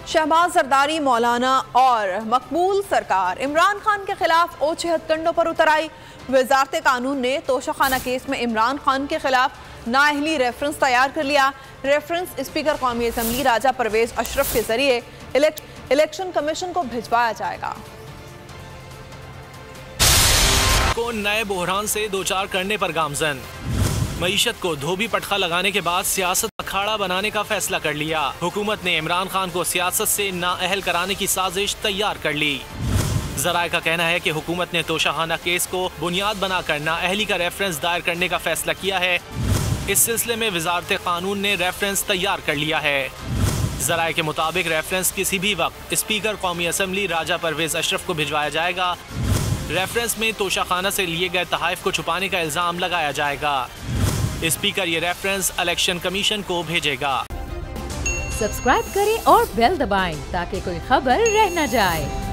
शहबाज जरदारी, मौलाना और मकबूल सरकार इमरान खान के खिलाफ ओछे हथकंडों पर उतर आई। वजारत कानून ने तोशाखाना केस में इमरान खान के खिलाफ नाअहली रेफरेंस तैयार कर लिया। रेफरेंस स्पीकर कौमी असम्बली राजा परवेज अशरफ के जरिए इलेक्शन कमीशन को भिजवाया जाएगा। को नए बहरान से दो चार करने पर गामजन। मईशत को धोबी पटखा लगाने के बाद सियासत अखाड़ा बनाने का फैसला कर लिया। हुकूमत ने इमरान खान को सियासत से नाअहल कराने की साजिश तैयार कर ली। जराए का कहना है कि हुकूमत ने तोशाखाना केस को बुनियाद बनाकर नाअहली का रेफरेंस दायर करने का फैसला किया है। इस सिलसिले में वजारत कानून ने रेफरेंस तैयार कर लिया है। जराए के मुताबिक रेफरेंस किसी भी वक्त स्पीकर कौमी असम्बली राजा परवेज अशरफ को भिजवाया जाएगा। रेफरेंस में तोशाखाना से लिए गए तहाइफ को छुपाने का इल्जाम लगाया जाएगा। स्पीकर ये रेफरेंस इलेक्शन कमीशन को भेजेगा। सब्सक्राइब करें और बेल दबाएं ताकि कोई खबर रह न जाए।